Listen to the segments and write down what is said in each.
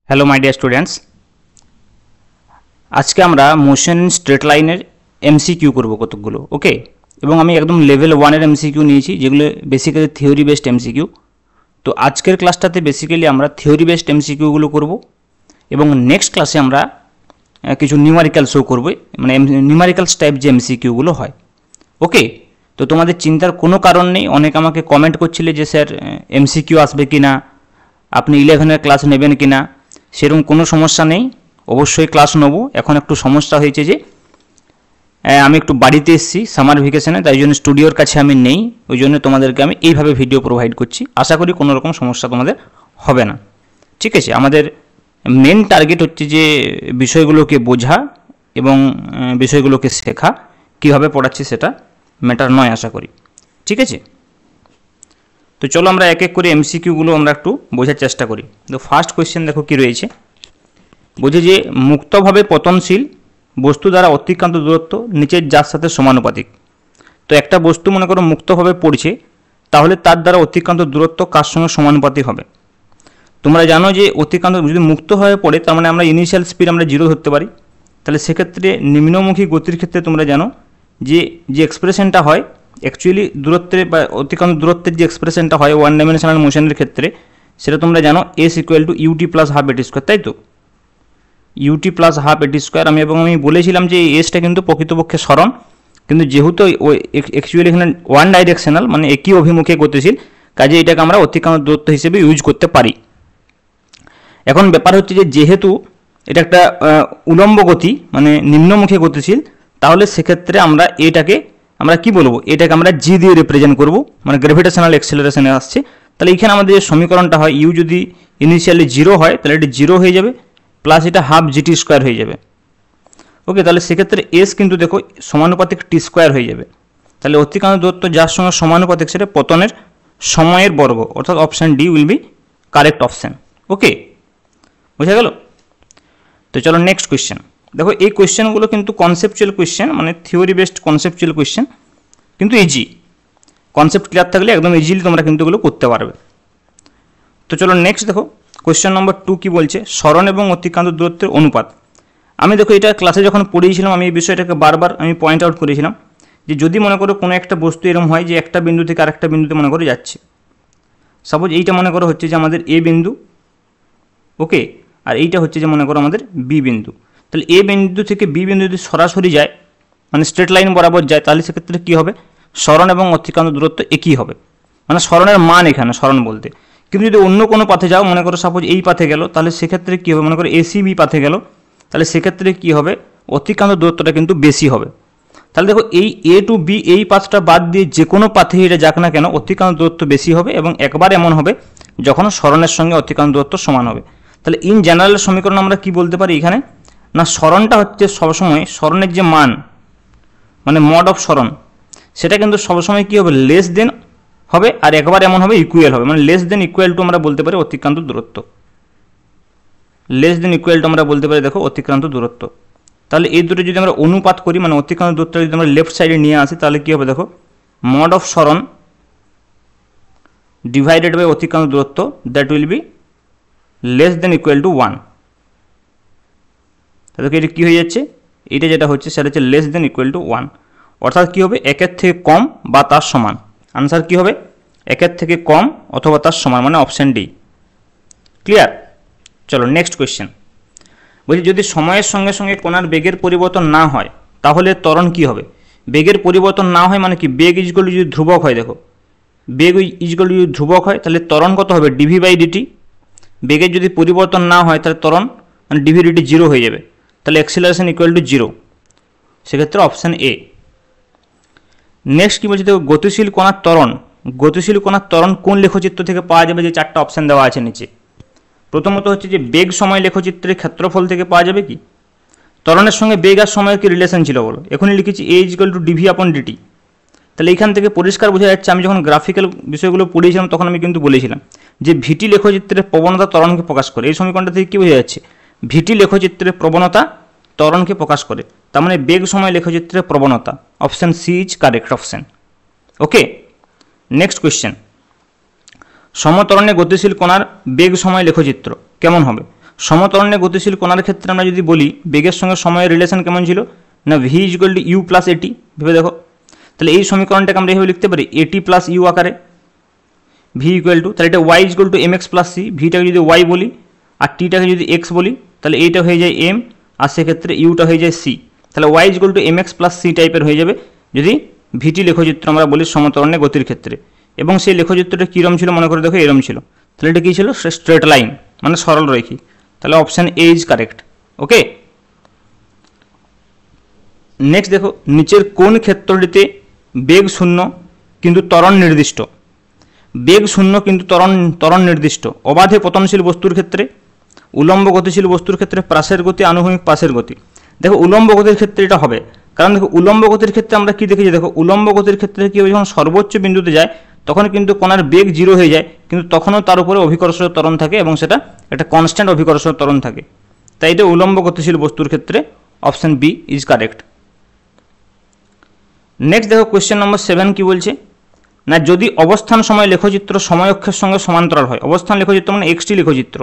Hello my dear students, আজকে আমরা motion straight লাইনের এমসিকিউ করব কতগুলো। ওকে, এবং আমি একদম লেভেল 1-এর এমসিকিউ নিয়েছি, যেগুলো বেসিক্যালি থিওরি বেসড এমসিকিউ। তো আজকের ক্লাসটাতে বেসিক্যালি আমরা থিওরি বেসড এমসিকিউগুলো করব, এবং নেক্সট ক্লাসে আমরা কিছু নিউমারিক্যাল শো করব, মানে নিউমারিক্যালস টাইপ যে এমসিকিউগুলো হয়। ওকে, তো তোমাদের চিন্তার কোনো কারণ নেই। অনেক আমাকে কমেন্ট করছিলে যে স্যার এমসিকিউ আসবে কি না, আপনি 11-এর ক্লাস নেবেন কি না। সেরকম কোনো সমস্যা নেই, অবশ্যই ক্লাস নেব। এখন একটু সমস্যা হয়েছে যে আমি একটু বাড়িতে এসেছি সামার ভ্যাকেশনে, তাই জন্য স্টুডিওর কাছে আমি নেই, ওই জন্য তোমাদেরকে আমি এইভাবে ভিডিও প্রোভাইড করছি। আশা করি কোনো রকম সমস্যা তোমাদের হবে না, ঠিক আছে। আমাদের মেন টার্গেট হচ্ছে যে বিষয়গুলোকে বোঝা এবং বিষয়গুলোকে শেখা। কীভাবে পড়াচ্ছি সেটা ম্যাটার নয় আশা করি, ঠিক আছে। তো চলো আমরা এক এক করে এমসিকিউগুলো আমরা একটু বোঝার চেষ্টা করি। তো ফার্স্ট কোয়েশ্চেন দেখো কি রয়েছে, বলছে যে মুক্তভাবে পতনশীল বস্তু দ্বারা অতিক্রান্ত দূরত্ব নিচের যার সাথে সমানুপাতিক। তো একটা বস্তু মনে করো মুক্তভাবে পড়ছে, তাহলে তার দ্বারা অতিক্রান্ত দূরত্ব কার সঙ্গে সমানুপাতিক হবে। তোমরা জানো যে অতিক্রান্ত যদি মুক্তভাবে পড়ে, তার মানে আমরা ইনিশিয়াল স্পিড আমরা 0 ধরতে পারি। তাহলে সেক্ষেত্রে নিম্নমুখী গতির ক্ষেত্রে তোমরা জানো যে এক্সপ্রেশনটা হয় অ্যাকচুয়ালি দূরত্বের বা অতিক্রান্ত দূরত্বের যে এক্সপ্রেশনটা হয় ওয়ান ডাইমেনশনাল মোশনের ক্ষেত্রে, সেটা তোমরা জানো S equal to UT plus half AT square, তাই তো। UT plus half AT square. আমি বলেছিলাম যে এই এসটা কিন্তু প্রকৃতপক্ষে সরণ, কিন্তু যেহেতু অ্যাকচুয়ালি এখানে ওয়ান ডাইরেকশনাল মানে একই অভিমুখে গতিশীল, কাজে এটাকে আমরা অতিক্রান্ত দূরত্ব হিসেবে ইউজ করতে পারি। এখন ব্যাপার হচ্ছে যে যেহেতু এটা একটা উলম্ব গতি মানে নিম্নমুখী গতিশীল, তাহলে সেক্ষেত্রে আমরা এটাকে আমরা কি বলবো, এটাকে আমরা জি দিয়ে রিপ্রেজেন্ট করব, মানে গ্র্যাভিটেশনাল অ্যাক্সেলারেশনে আসছে। তাহলে এখানে আমাদের যে সমীকরণটা হয়, ইউ যদি ইনিশিয়ালি 0 হয় তাহলে এটা 0 হয়ে যাবে, প্লাস এটা হাফ জিটি স্কোয়ার হয়ে যাবে। ওকে, তাহলে সেক্ষেত্রে এস কিন্তু দেখো সমানুপাতিক টি স্কোয়ার হয়ে যাবে। তাহলে অতিক্রান্ত দূরত্ব যার সঙ্গে সমানুপাতিক সেটা পতনের সময়ের বর্গ, অর্থাৎ option D will be correct option. Okay, বোঝা গেল। তো চলো নেক্সট কোয়েশ্চেন দেখো। এই কোয়েশ্চেনগুলো কিন্তু কনসেপচুয়াল কোয়েশ্চেন, মানে থিওরি বেসড কনসেপচুয়াল কোয়েশ্চেন, কিন্তু ইজি। কনসেপ্ট ক্লিয়ার থাকলে একদম ইজিলি তোমরা কিন্তু এগুলো করতে পারবে। তো চলো নেক্সট দেখো, কোয়েশ্চেন নম্বর 2 কি বলছে, সরণ এবং অতিক্রান্ত দূরত্বের অনুপাত। আমি দেখো এটা ক্লাসে যখন পড়িয়েছিলাম, আমি এই বিষয়টাকে বারবার আমি পয়েন্ট আউট করেছিলাম যে যদি মনে করো কোনো একটা বস্তু এরকম হয় যে একটা বিন্দু থেকে আরেকটা বিন্দুতে মনে করে যাচ্ছে, সাপোজ এইটা মনে করো হচ্ছে যে আমাদের এ বিন্দু, ওকে, আর এইটা হচ্ছে যে মনে করো আমাদের বি বিন্দু। তাহলে এ বিন্দু থেকে বি বিন্দু যদি সরাসরি যায়, মানে স্ট্রেট লাইন বরাবর যায়, তাহলে সেক্ষেত্রে কী হবে, সরণ এবং অতিক্রান্ত দূরত্ব একই হবে, মানে সরণের মান এখানে সরণ বলতে। কিন্তু যদি অন্য কোনো পাথে যাও, মনে করো সাপোজ এই পাথে গেল, তাহলে সেক্ষেত্রে কী হবে, মনে করো এসি বি পাথে গেল, তাহলে সেক্ষেত্রে কী হবে, অতিক্রান্ত দূরত্বটা কিন্তু বেশি হবে। তাহলে দেখো এই এ টু বি এই পাথটা বাদ দিয়ে যে কোনো পাথে এটা যাক না কেন, অতিক্রান্ত দূরত্ব বেশি হবে, এবং একবার এমন হবে যখন সরণের সঙ্গে অতিক্রান্ত দূরত্ব সমান হবে। তাহলে ইন জেনারেল সমীকরণ আমরা কি বলতে পারি এখানে, না সরণটা হচ্ছে সবসময় সরণের যে মান মানে মড অফ সরণ, সেটা কিন্তু সবসময় কী হবে, লেস দেন হবে, আর একবার এমন হবে ইকুয়াল হবে, মানে লেস দেন ইকুয়াল টু আমরা বলতে পারি অতিক্রান্ত দূরত্ব। লেস দেন ইকুয়াল টু আমরা বলতে পারি দেখো অতিক্রান্ত দূরত্ব। তাহলে এই দুটো যদি আমরা অনুপাত করি, মানে অতিক্রান্ত দূরত্ব যদি আমরা লেফট সাইডে নিয়ে আসি, তাহলে কী হবে দেখো, মড অফ সরণ ডিভাইডেড বাই অতিক্রান্ত দূরত্ব, that will be less than equal to 1। তাহলে এটা কী হয়ে যাচ্ছে, এটা যেটা হচ্ছে সেটা হচ্ছে লেস দেন ইকুয়াল টু 1, অর্থাৎ কী হবে, একের থেকে কম বা তার সমান। আনসার কী হবে, একের থেকে কম অথবা তার সমান, মানে অপশান ডি। ক্লিয়ার। চলো নেক্সট কোয়েশ্চেন বলছি, যদি সময়ের সঙ্গে সঙ্গে কোণার বেগের পরিবর্তন না হয় তাহলে ত্বরণ কী হবে। বেগের পরিবর্তন না হয় মানে কি, বেগ ইজগল যদি ধ্রুবক হয়, দেখো বেগ ইজগল যদি ধ্রুবক হয় তাহলে ত্বরণ কত হবে, ডিভি বাই ডিটি। বেগের যদি পরিবর্তন না হয় তাহলে ত্বরণ মানে ডিভি ডিটি 0 হয়ে যাবে, তাহলে অ্যাক্সিলারেশন ইকুয়াল টু 0, সেক্ষেত্রে অপশান এ। নেক্সট কী বলছে দেখো, গতিশীল কণার ত্বরণ। গতিশীল কণার ত্বরণ কোন লেখচিত্র থেকে পাওয়া যাবে, যে 4টা অপশান দেওয়া আছে নিচে। প্রথমত হচ্ছে যে বেগ সময় লেখচিত্রের ক্ষেত্রফল থেকে পাওয়া যাবে কি, ত্বরণের সঙ্গে বেগ আর সময়ের কি রিলেশন ছিল বলো, এখনই লিখেছি এ ইকুয়াল টু ডিভি আপন ডিটি। তাহলে এইখান থেকে পরিষ্কার বোঝা যাচ্ছে, আমি যখন গ্রাফিক্যাল বিষয়গুলো পড়িয়েছিলাম তখন আমি কিন্তু বলেছিলাম যে ভিটি লেখচিত্রের প্রবণতা ত্বরণকে প্রকাশ করে। এই সমীকরণটা থেকে কী বোঝা যাচ্ছে, ভিটি লেখচিত্রের প্রবণতা ত্বরণকে প্রকাশ করে, তার মানে বেগ সময় লেখচিত্রের প্রবণতা। Option C is correct option. Okay, next question, সমত্বরণে গতিশীল কণার বেগ সময় লেখচিত্র কেমন হবে। সমতরণে গতিশীল কণার ক্ষেত্রে আমরা যদি বলি বেগের সঙ্গে সময়ের রিলেশন কেমন ছিল, না V equal to U plus AT. ভেবে দেখো, তাহলে এই সমীকরণটাকে আমরা এইভাবে লিখতে পারি এটি প্লাস ইউ আকারে, ভি ইকুয়াল টু, তাহলে এটা y equal to M x plus c, ভিটাকে যদি ওয়াই বলি আর টিটাকে যদি এক্স বলি তাহলে এইটা হয়ে যায় এম আর সেক্ষেত্রে ইউটা হয়ে যায় সি। তাহলে Y equal to M x plus C টাইপের হয়ে যাবে যদি ভিটি লেখচিত্র আমরা বলি সমতরণে গতির ক্ষেত্রে। এবং সেই লেখচিত্রটা কীরম ছিল মনে করে দেখো, এরম ছিল। তাহলে এটা কী ছিল, স্ট্রেট লাইন মানে সরল রৈখিক। তাহলে option A is correct. Okay, next দেখো, নিচের কোন ক্ষেত্রটিতে বেগ শূন্য কিন্তু ত্বরণ নির্দিষ্ট? বেগ শূন্য কিন্তু ত্বরণ নির্দিষ্ট। অবাধে পতনশীল বস্তুর ক্ষেত্রে, উলম্ব গতিশীল বস্তুর ক্ষেত্রে, প্রাসের গতি, আনুভূমিক পাশের গতি। দেখো উলম্ব গতির ক্ষেত্রে এটা হবে, কারণ দেখো উলম্ব গতির ক্ষেত্রে আমরা কি দেখেছি, দেখো উলম্ব গতির ক্ষেত্রে কি হবে, যখন সর্বোচ্চ বিন্দুতে যায় তখন কিন্তু কণার বেগ 0 হয়ে যায়, কিন্তু তখনও তার উপরে অভিকর্ষীয় ত্বরণ থাকে এবং সেটা একটা কনস্ট্যান্ট অভিকর্ষীয় ত্বরণ থাকে। তাই এটা উলম্ব গতিশীল বস্তুর ক্ষেত্রে option B is correct. Next দেখো কোয়েশ্চেন নম্বর 7 কি বলছে, না যদি অবস্থান সময় লেখচিত্র সময় অক্ষের সঙ্গে সমান্তরাল হয়, অবস্থান লেখচিত্র মানে এক্সটি লেখচিত্র,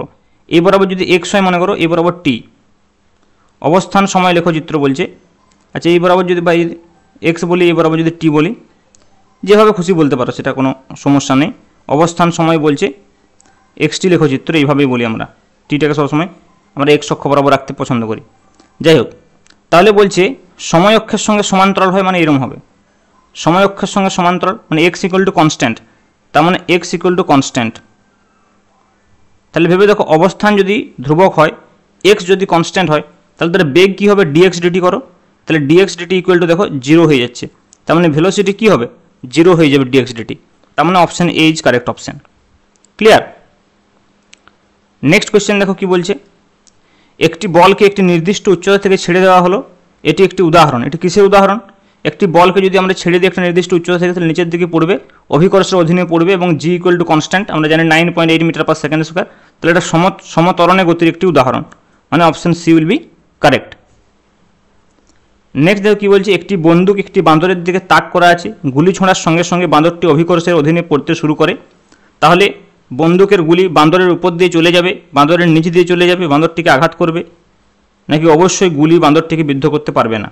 এই বরাবর যদি এক্স হয় মনে করো, এই বরাবর টি, অবস্থান সময় লেখচিত্র বলছে। আচ্ছা এই বরাবর যদি বা এক্স বলি, এই বরাবর যদি টি বলি, যেভাবে খুশি বলতে পারো, সেটা কোনো সমস্যা নেই। অবস্থান সময় বলছে এক্সটি লেখচিত্র, এইভাবেই বলি আমরা, টিটাকে সবসময় আমরা এক্স অক্ষ বরাবর রাখতে পছন্দ করি। যাই হোক, তাহলে বলছে সময় অক্ষের সঙ্গে সমান্তরাল হয় মানে এরকম হবে, সময় অক্ষের সঙ্গে সমান্তরাল মানে এক্স ইকুয়াল টু কনস্ট্যান্ট, তার মানে এক্স ইকুয়াল টু কনস্ট্যান্ট। তাহলে ভেবে দেখো, অবস্থান যদি ধ্রুবক হয়, এক্স যদি কনস্ট্যান্ট হয়, তাহলে তার বেগ কী হবে, ডিএক্স ডিটি করো, তাহলে ডিএক্স ডিটি ইকুয়াল টু দেখো 0 হয়ে যাচ্ছে, তার মানে ভেলোসিটি কী হবে, 0 হয়ে যাবে ডিএক্স ডিটি। তার মানে option A is correct option. Clear? Next question দেখো কি বলছে, একটি বলকে একটি নির্দিষ্ট উচ্চতা থেকে ছেড়ে দেওয়া হলো, এটি একটি উদাহরণ। এটি কিসের উদাহরণ? একটি বলকে যদি আমরা ছেড়ে দিই একটা নির্দিষ্ট উচ্চতা থেকে, তাহলে নিচের দিকে পড়বে, অভিকর্ষের অধীনে পড়বে এবং জি ইকুয়াল টু কনস্ট্যান্ট, আমরা জানি 9.8 মিটার পার সেকেন্ড স্কোয়ার। তাহলে এটা সমতরণে গতির একটি উদাহরণ, মানে option C will be correct. Next দেখো কি বলছে, একটি বন্দুক একটি বাঁদরের দিকে তাক করা আছে, গুলি ছোঁড়ার সঙ্গে সঙ্গে বাঁদরটি অভিকর্ষের অধীনে পড়তে শুরু করে, তাহলে বন্দুকের গুলি বাঁদরের উপর দিয়ে চলে যাবে, বাঁদরের নিচ দিয়ে চলে যাবে, বাঁদরটিকে আঘাত করবে, নাকি অবশ্যই গুলি বাঁদরটিকে বিদ্ধ করতে পারবে না?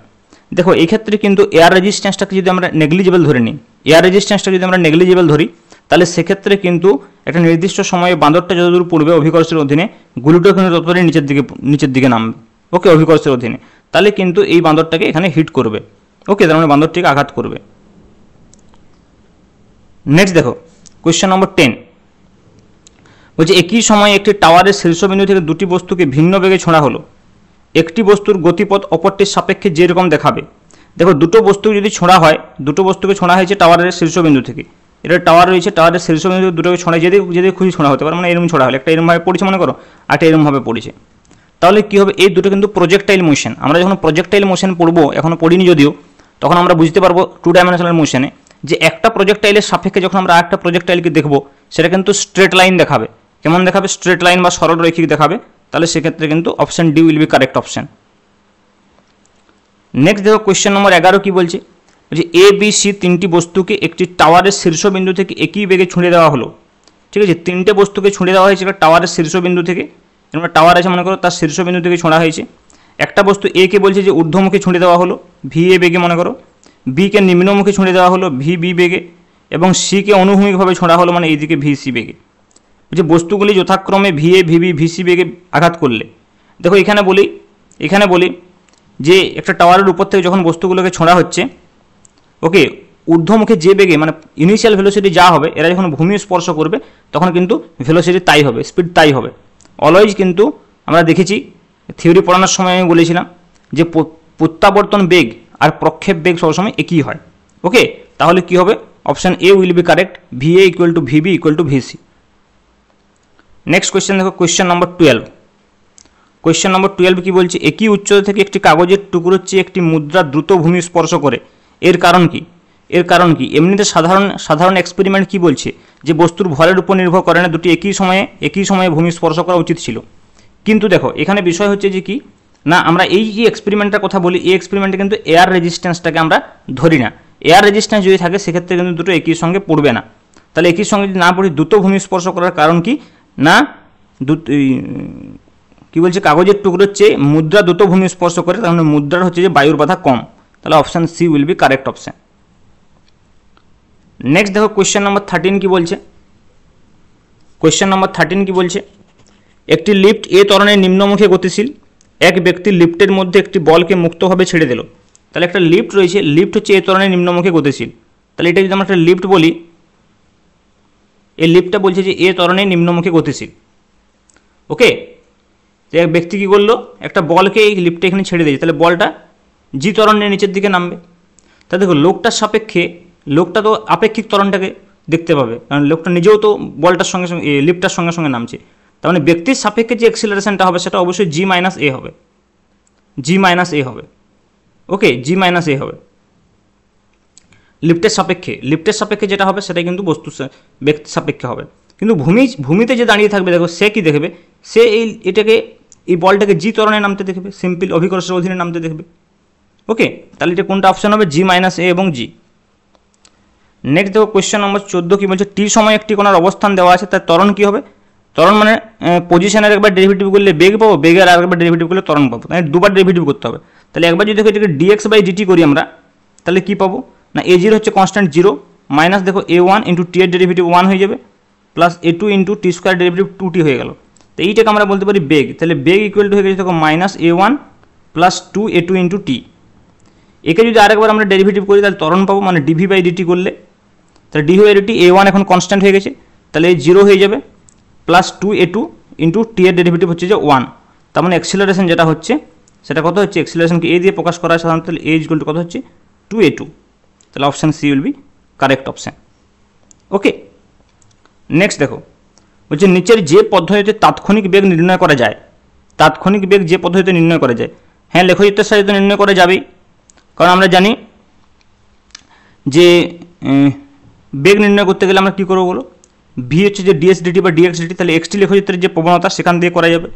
দেখো এই ক্ষেত্রে কিন্তু এয়ার রেজিস্ট্যান্সটাকে যদি আমরা নেগলিজেবল ধরে নিই, এয়ার রেজিস্ট্যান্সটা যদি আমরা নেগলিজেবল ধরি, তাহলে সেক্ষেত্রে কিন্তু একটা নির্দিষ্ট সময়ে বাঁদরটা যতদূর পড়বে অভিকর্ষের অধীনে, গুলিটাও কিন্তু ততটাই নিচের দিকে নামবে, ওকে, অভিকর্ষের অধীনে। তাহলে কিন্তু এই বাঁদরটাকে এখানে হিট করবে, ওকে, তার মানে বাঁদরটিকে আঘাত করবে। নেক্সট দেখো কোয়েশ্চেন নম্বর 10 বলছে, একই সময়ে একটি টাওয়ারের শীর্ষবিন্দু থেকে দুটি বস্তুকে ভিন্ন বেগে ছোঁড়া হলো, একটি বস্তুর গতিপথ অপরটির সাপেক্ষে যেরকম দেখাবে। দেখো দুটো বস্তু যদি ছোঁড়া হয়, দুটো বস্তুকে ছোঁড়া হয়েছে টাওয়ারের শীর্ষবিন্দু থেকে, এটা টাওয়ার রয়েছে, টাওয়ারের শীর্ষবিন্দু থেকে দুটোকে ছোঁড়া যেদিকে খুশি ছোঁড়া হতে পারে, মানে এরকম ছোঁড়া হলে, একটা এরমভাবে পড়েছে মনে করো, আরেকটা এরমভাবে পড়েছে, তাহলে কী হবে, এই দুটো কিন্তু প্রজেক্টাইল মোশন। আমরা যখন প্রজেক্টাইল মোশন পড়বো, এখনও পড়িনি যদিও, তখন আমরা বুঝতে পারবো 2 ডাইমেনশনাল মোশনে যে একটা প্রজেক্টাইলের সাপেক্ষে যখন আমরা আরেকটা প্রজেক্টাইলকে দেখবো, সেটা কিন্তু স্ট্রেট লাইন দেখাবে। কেমন দেখাবে? স্ট্রেট লাইন বা সরল রৈখিক দেখাবে। তাহলে সেক্ষেত্রে কিন্তু option D will be correct option. Next দেখো কোয়েশ্চেন নম্বর 11 কি বলছে, যে এ বি সি তিনটি বস্তুকে একটি টাওয়ারের শীর্ষবিন্দু থেকে একই বেগে ছুঁড়ে দেওয়া হলো। ঠিক আছে, তিনটে বস্তুকে ছুঁড়ে দেওয়া হয়েছে একটা টাওয়ারের শীর্ষবিন্দু থেকে, এরকম টাওয়ার আছে মনে করো, তার শীর্ষবিন্দু থেকে ছোঁড়া হয়েছে। একটা বস্তু এ কে বলছে যে ঊর্ধ্বমুখী ছুঁড়ে দেওয়া হলো ভি এ বেগে মনে করো, বি কে নিম্নমুখী ছুঁড়ে দেওয়া হলো ভি বি বেগে, এবং সি কে অনুভূমিকভাবে ছোঁড়া হলো মানে এইদিকে ভি সি বেগে। যে বস্তুগুলি যথাক্রমে ভি এ ভিবি ভিসি বেগে আঘাত করলে, দেখো এখানে বলি যে একটা টাওয়ারের উপর থেকে যখন বস্তুগুলোকে ছোঁড়া হচ্ছে, ওকে, ঊর্ধ্বমুখে যে বেগে মানে ইনিশিয়াল ভেলোসিটি যা হবে, এরা যখন ভূমি স্পর্শ করবে তখন কিন্তু ভেলোসিটি তাই হবে, স্পিড তাই হবে। অলওয়েজ কিন্তু আমরা দেখেছি, থিওরি পড়ানোর সময় আমি বলেছিলাম যে প্রত্যাবর্তন বেগ আর প্রক্ষেপ বেগ সবসময় একই হয়। ওকে, তাহলে কি হবে, option A will be correct, V A equal to VB equal to VC. Next question দেখো, কোয়েশ্চেন নম্বর 12। কোয়েশ্চেন নম্বর 12 কি বলছে, একই উচ্চতা থেকে একটি কাগজের টুকরোর চেয়ে একটি মুদ্রা দ্রুত ভূমি স্পর্শ করে, এর কারণ কি? এমনিতে সাধারণ এক্সপেরিমেন্ট কি বলছে, যে বস্তুর ভরের উপর নির্ভর করে না, দুটি একই সময়ে ভূমি স্পর্শ করা উচিত ছিল। কিন্তু দেখো এখানে বিষয় হচ্ছে যে কি না, আমরা এই যে এক্সপেরিমেন্টটার কথা বলি, এই এক্সপেরিমেন্টে কিন্তু এয়ার রেজিস্ট্যান্সটাকে আমরা ধরি না। এয়ার রেজিস্ট্যান্স যদি থাকে সেক্ষেত্রে কিন্তু দুটো একই সঙ্গে পড়বে না। তাহলে একই সঙ্গে যদি না পড়ি, দ্রুত ভূমি স্পর্শ করার কারণ কি না, কি বলছে, কাগজের টুকরোর চেয়ে মুদ্রা দ্রুত ভূমি স্পর্শ করে, তার মানে মুদ্রার হচ্ছে যে বায়ুর বাধা কম। তাহলে option C will be correct option. Next দেখো কোয়েশ্চেন নম্বর 13 কি বলছে। কোয়েশ্চেন নম্বর 13 কি বলছে, একটি লিফট এ ত্বরণের নিম্নমুখে গতিশীল, এক ব্যক্তি লিফটের মধ্যে একটি বলকে মুক্তভাবে ছেড়ে দিল। তাহলে একটা লিফট রয়েছে, লিফট হচ্ছে এ ত্বরণের নিম্নমুখে গতিশীল। তাহলে এটা যদি আমরা একটা লিফট বলি, এই লিফটটা বলছে যে এ ত্বরণের নিম্নমুখে গতিশীল। ওকে, যে এক ব্যক্তি কী করলো, একটা বলকে এই লিফটে এখানে ছেড়ে দিয়েছে, তাহলে বলটা জি ত্বরণের নিচের দিকে নামবে। তা দেখো লোকটার সাপেক্ষে, লোকটা তো আপেক্ষিক ত্বরণটাকে দেখতে পাবে, কারণ লোকটা নিজেও তো বলটার সঙ্গে সঙ্গে লিফটটার সঙ্গে সঙ্গে নামছে। তার মানে ব্যক্তির সাপেক্ষে যে অ্যাক্সিলারেশনটা হবে সেটা অবশ্যই জি মাইনাস এ হবে, জি মাইনাস এ হবে। ওকে, জি মাইনাস এ হবে লিফটের সাপেক্ষে। লিফটের সাপেক্ষে যেটা হবে সেটাই কিন্তু বস্তুর ব্যক্তির সাপেক্ষে হবে। কিন্তু ভূমিতে যে দাঁড়িয়ে থাকবে, দেখো সে কি দেখবে, সে এই বলটাকে জি ত্বরণে নামতে দেখবে, সিম্পল অভিকর্ষের অধীনে নামতে দেখবে। ওকে, তাহলে এটা কোনটা অপশান হবে, জি মাইনাস এ এবং জি। নেক্সট দেখো কোয়েশ্চেন নম্বর 14 কি বলছে, টি সময় একটি কোণার অবস্থান দেওয়া আছে, তার ত্বরণ কি হবে। ত্বরণ মানে পজিশনের একবার ডেরিভেটিভ করলে বেগ পাবো, বেগের আরেকবার ডেরিভেটিভ করলে ত্বরণ পাবো, মানে দুবার ডেরিভেটিভ করতে হবে। তাহলে একবার যদি দেখো এটাকে ডিএক্স বাই ডিটি করি আমরা, তাহলে কী পাবো না, এ জিরো হচ্ছে কনস্ট্যান্ট 0 মাইনাস দেখো a1 ইন্টু টি এর ডেরিভেটিভ 1 হয়ে যাবে, plus a2 into T square derivative 2t হয়ে গেল। তো এইটাকে আমরা বলতে পারি বেগ। তাহলে বেগ ইকুয়াল টু হয়ে গেছে দেখো minus a1 plus 2a2 into T. একে যদি আরেকবার আমরা ডেরিভেটিভ করি তাহলে ত্বরণ পাবো, মানে ডিভি বাই ডিটি করলে, তাহলে ডিভি বাই ডিটি a1 এখন কনস্ট্যান্ট হয়ে গেছে, তাহলে এই 0 হয়ে যাবে, প্লাস 2a2 ইন্টু টি এর ডেরিভেটিভ হচ্ছে যে 1। তার মানে অ্যাক্সিলারেশন যেটা হচ্ছে সেটা কত হচ্ছে, অ্যাক্সিলারেশনকে এ দিয়ে প্রকাশ করা হয় সাধারণত, তাহলে এ ইকুয়াল টু কত হচ্ছে 2a2। তাহলে option C will be correct option. Okay, next দেখো বলছে নিচের যে পদ্ধতিতে তাৎক্ষণিক বেগ নির্ণয় করা যায়, তাৎক্ষণিক বেগ যে পদ্ধতিতে নির্ণয় করা যায়, হ্যাঁ লেখচিত্রের সাহায্যে নির্ণয় করা যাবেই, কারণ আমরা জানি যে বেগ নির্ণয় করতে গেলে আমরা কী করবো বলো, ভি হচ্ছে যে ডিএস ডিটি বা ডিএক্স ডিটি, তাহলে এক্সটি লেখচিত্রের যে প্রবণতা সেখান দিয়ে করা যাবে,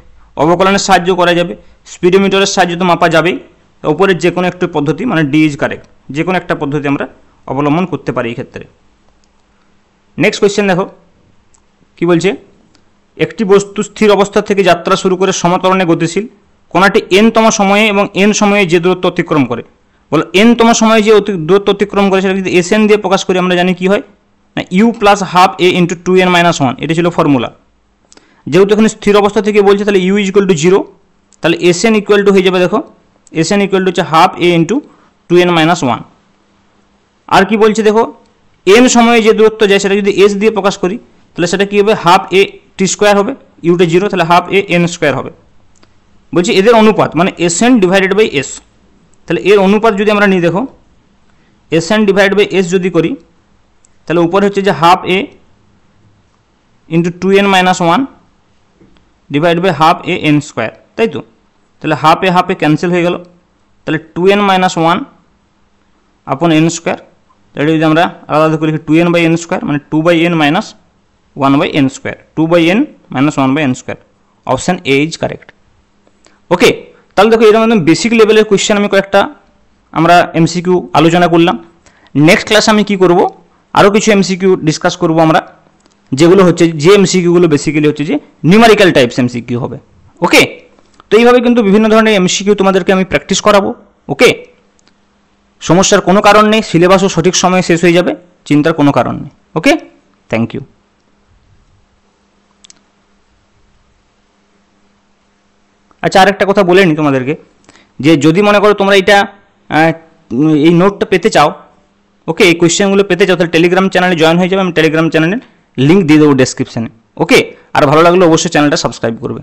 অবকলনের সাহায্য করা যাবে, স্পিডোমিটারের সাহায্যে তো মাপা যাবেই, উপরের যে কোনো একটি পদ্ধতি মানে ডি ইজ কারেক্ট, যে কোনো একটা পদ্ধতি আমরা অবলম্বন করতে পারি এই ক্ষেত্রে। নেক্সট কোয়েশ্চেন দেখো কি বলছে, একটি বস্তু স্থির অবস্থা থেকে যাত্রা শুরু করে সমতরণে গতিশীল, কোণাটি এনতম সময়ে এবং এন সময়ে যে দূরত্ব অতিক্রম করে, বলো এনতম সময়ে যে দূরত্ব অতিক্রম করে সেটা যদি এস এন দিয়ে প্রকাশ করি আমরা জানি কি হয় না, U plus half A into 2n minus 1, এটা ছিল ফর্মুলা। যেহেতু এখানে স্থির অবস্থা থেকে বলছে তাহলে ইউ ইজ ইকুয়াল টু 0, তাহলে এস এন ইকুয়াল টু হয়ে যাবে দেখো, এস এন ইকুয়াল টু হচ্ছে half A into 2n minus 1। আর কি বলছে দেখো, এন সময়ে যে দূরত্ব যায় সেটা যদি এস দিয়ে প্রকাশ করি তাহলে সেটা কী হবে, হাফ এ টি স্কোয়ার হবে, ইউটা 0, তাহলে হাফ এ এন স্কোয়ার হবে। বলছি এদের অনুপাত মানে S N divided by S, তাহলে এর অনুপাত যদি আমরা নিই দেখো, S N divided by S যদি করি তাহলে উপরে হচ্ছে যে half A into 2n minus 1 divide by half A N square, তাই তো। তাহলে হাফ এ ক্যান্সেল হয়ে গেল, তাহলে 2n মাইনাস 1 আপন এন স্কোয়ার, তাহলে যদি আমরা আলাদা করি 2n বাই এন স্কোয়ার মানে 2 by n minus 1 by n square, 2 by n minus 1 by n square, option A is correct. Okay, তাহলে দেখো এরকম একদম বেসিক লেভেলের কোয়েশ্চেন আমি কয়েকটা আমরা এমসিকিউ আলোচনা করলাম। নেক্সট ক্লাসে আমি কি করব, আরও কিছু এমসিকিউ ডিসকাস করব আমরা, যেগুলো হচ্ছে যে এমসিকিউগুলো বেসিক্যালি হচ্ছে যে নিউমারিক্যাল টাইপস এমসিকিউ হবে। ওকে, তো এইভাবে কিন্তু বিভিন্ন ধরনের এমসিকিউ তোমাদেরকে আমি প্র্যাকটিস করাবো। ওকে, সমস্যার কোনো কারণ নেই, সিলেবাসও সঠিক সময়ে শেষ হয়ে যাবে, চিন্তার কোনো কারণ নেই। ওকে, থ্যাংক ইউ। আচ্ছা, আরেকটা কথা বলে নিই তোমাদেরকে, যে যদি মনে করো তোমরা এই নোটটা পেতে চাও, ওকে এই কোয়েশ্চেনগুলো পেতে চাও, তাহলে টেলিগ্রাম চ্যানেলে জয়েন হয়ে যাবে, আমি টেলিগ্রাম চ্যানেলের লিঙ্ক দিয়ে দেবো ডেসক্রিপশানে। ওকে, আর ভালো লাগলে অবশ্যই চ্যানেলটা সাবস্ক্রাইব করবে।